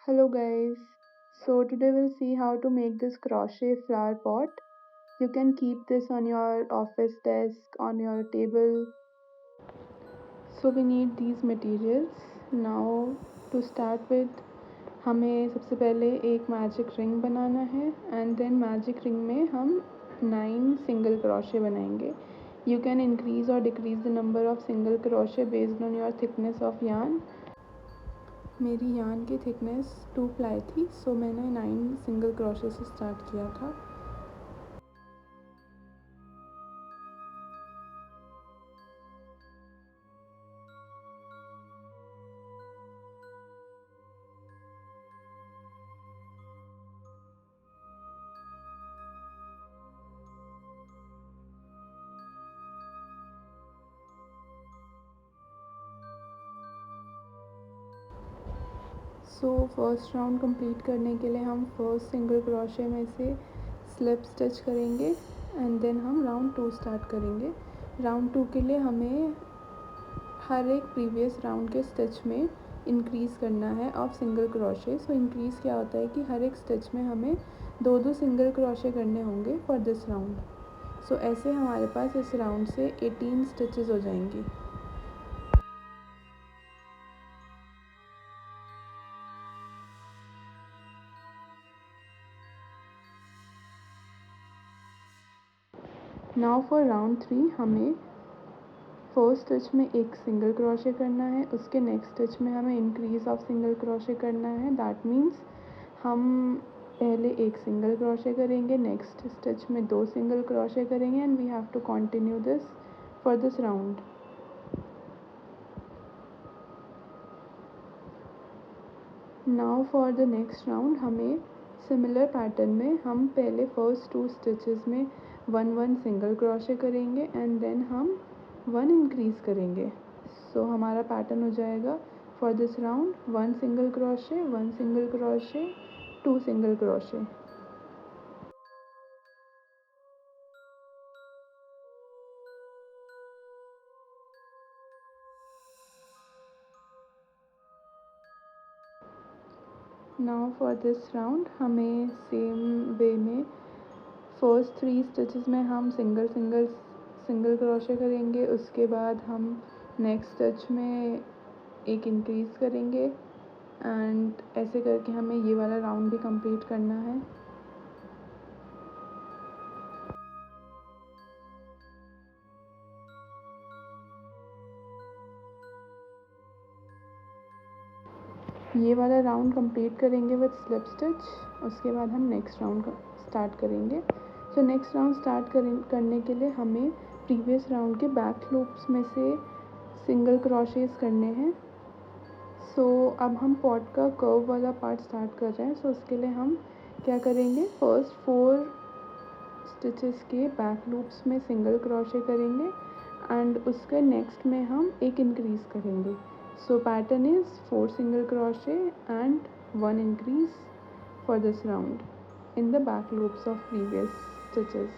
Hello guys. So today we'll see how to make this crochet flower pot. You can keep this on your office desk, on your table. So we need these materials. Now to start with हमें सबसे पहले एक magic ring बनाना है and then magic ring में हम 9 single crochet बनाएंगे. You can increase or decrease the number of single crochet based on your thickness of yarn. मेरी yarn की थिकनेस 2 प्लाई थी, सो मैंने 9 सिंगल क्रोशे से स्टार्ट किया था. सो फर्स्ट राउंड कंप्लीट करने के लिए हम फर्स्ट सिंगल क्रोशे में से स्लिप स्टिच करेंगे एंड देन हम राउंड 2 स्टार्ट करेंगे. राउंड 2 के लिए हमें हर एक प्रीवियस राउंड के स्टिच में इंक्रीज़ करना है of single crochet. So increase क्या होता है कि हर एक स्टिच में हमें 2 सिंगल क्रोशे करने होंगे फॉर दिस राउंड. सो ऐसे हमारे पास इस राउंड से 18 स्टिचेस हो जाएंगी. नाउ फॉर राउंड 3 हमें फर्स्ट स्टिच में एक सिंगल क्रोशे करना है, उसके नेक्स्ट स्टिच में हमें इंक्रीज ऑफ सिंगल क्रोशे करना है. दैट मीन्स हम पहले एक सिंगल क्रोशे करेंगे, नेक्स्ट स्टिच में 2 सिंगल क्रोशे करेंगे and we have to continue this for this round. Now for the next round हमें सिमिलर पैटर्न में हम पहले फर्स्ट 2 स्टिचेस में 1 सिंगल क्रोशे करेंगे एंड देन हम 1 इंक्रीज़ करेंगे. सो हमारा पैटर्न हो जाएगा for this round 1 single crochet, 1 single crochet, 2 single crochet. Now for this round हमें सेम वे में फर्स्ट 3 स्टिचेस में हम सिंगल क्रोशे करेंगे, उसके बाद हम नेक्स्ट स्टिच में एक इंक्रीज़ करेंगे एंड ऐसे करके हमें ये वाला राउंड भी कंप्लीट करना है. ये वाला राउंड कंप्लीट करेंगे विद स्लिप स्टिच. उसके बाद हम नेक्स्ट राउंड स्टार्ट करेंगे. सो नेक्स्ट राउंड स्टार्ट करने के लिए हमें प्रीवियस राउंड के बैक लूप्स में से सिंगल क्रोशेस करने हैं. सो अब हम पॉट का कर्व वाला पार्ट स्टार्ट कर रहे हैं. सो उसके लिए हम क्या करेंगे, फर्स्ट 4 स्टिचेस के बैक लूप्स में सिंगल क्रोशे करेंगे एंड उसके नेक्स्ट में हम एक इंक्रीज़ करेंगे. So pattern is 4 single crochet and 1 increase for this round in the back loops of previous stitches.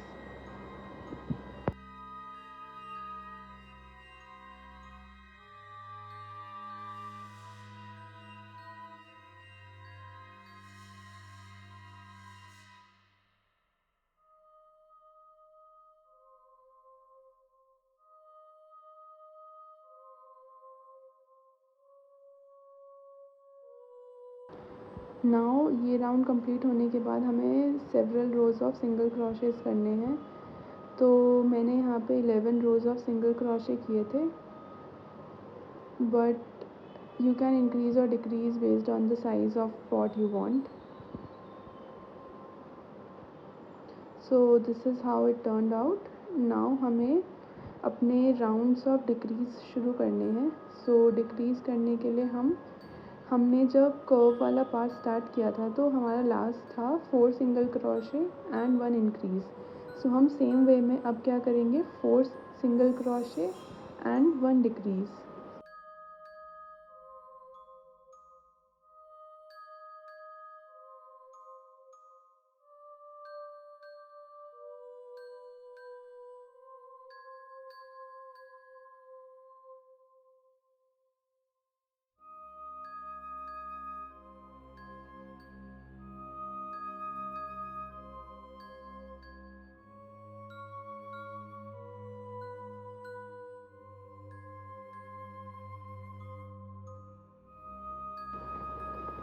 Now ये राउंड कंप्लीट होने के बाद हमें several rose of single crochets करने हैं. तो मैंने यहाँ पे 11 रोज़ ऑफ सिंगल क्रोशे किए थे, बट यू कैन इंक्रीज़ और decrease based on the size of pot you want. So this is how it turned out. Now हमें अपने राउंड्स ऑफ डिक्रीज़ शुरू करने हैं. सो डिक्रीज़ करने के लिए हमने जब कर्व वाला पार्ट स्टार्ट किया था तो हमारा लास्ट था 4 सिंगल क्रोशे एंड 1 इंक्रीज़. सो हम सेम वे में अब क्या करेंगे, 4 सिंगल क्रोशे एंड 1 डिक्रीज़.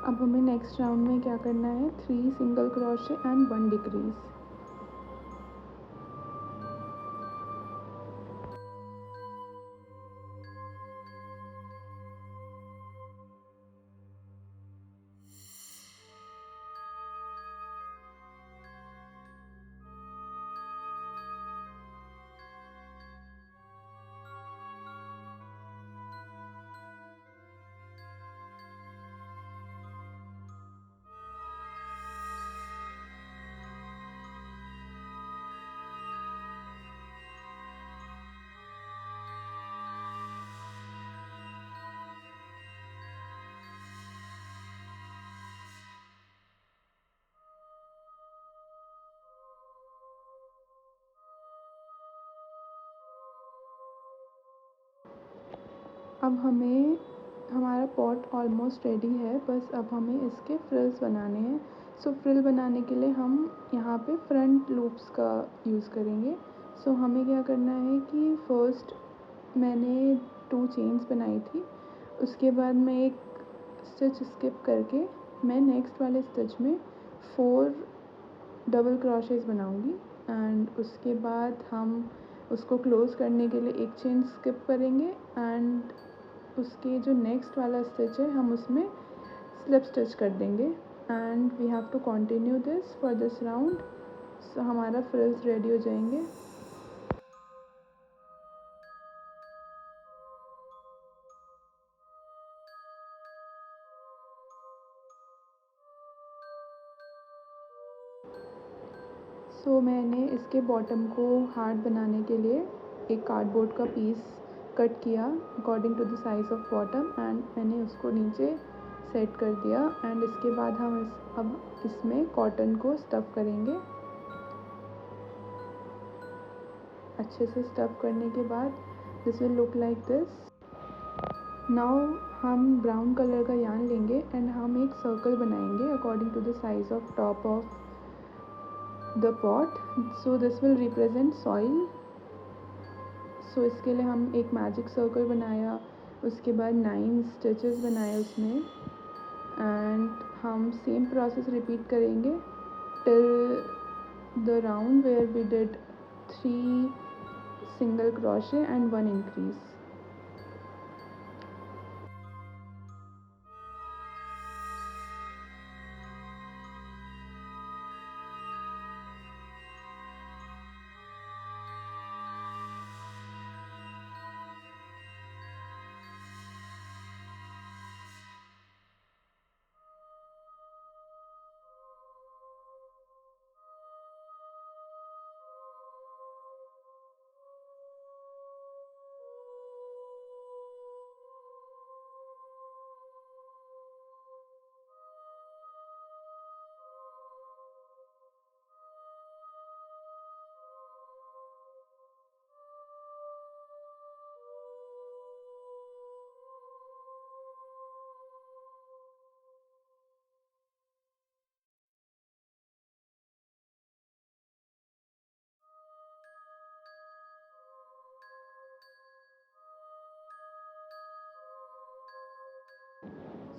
अब हमें नेक्स्ट राउंड में क्या करना है, 3 सिंगल क्रोशे एंड 1 डिक्रीज। अब हमारा पॉट ऑलमोस्ट रेडी है, बस अब हमें इसके फ्रिल्स बनाने हैं। सो फ्रिल बनाने के लिए हम यहाँ पे फ्रंट लूप्स का यूज़ करेंगे। सो हमें क्या करना है कि फर्स्ट मैंने 2 चेन्स बनाई थी, उसके बाद मैं एक स्टिच स्किप करके मैं नेक्स्ट वाले स्टिच में 4 डबल क्रोशेस बनाऊंगी एंड उसके बाद हम उसको क्लोज़ करने के लिए एक चेन स्किप करेंगे एंड उसके जो नेक्स्ट वाला स्टिच है हम उसमें स्लिप स्टिच कर देंगे and we have to continue this for this round. So हमारा फ्रिल्स रेडी हो जाएंगे। सो मैंने इसके बॉटम को हार्ड बनाने के लिए एक कार्डबोर्ड का पीस कट किया according to the size of bottom and मैंने उसको नीचे सेट कर दिया एंड इसके बाद हम अब इसमें कॉटन को स्टफ़ करेंगे। अच्छे से स्टफ़ करने के बाद this will look like this. Now हम ब्राउन कलर का यार्न लेंगे एंड हम एक सर्कल बनाएंगे according to the size of top of the pot, so this will represent soil। So इसके लिए हम एक मैजिक सर्कल बनाया, उसके बाद 9 स्टिचेस बनाए उसमें एंड हम सेम प्रोसेस रिपीट करेंगे till the round where we did 3 single crochet and 1 increase.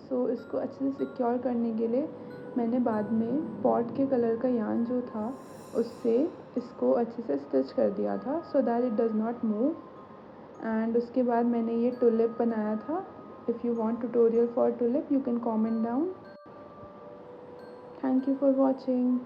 So इसको अच्छे से सिक्योर करने के लिए मैंने बाद में पॉट के कलर का यार्न जो था उससे इसको अच्छे से स्टिच कर दिया था so that it does not move and उसके बाद मैंने ये टुलिप बनाया था। If you want tutorial for tulip you can comment down. Thank you for watching.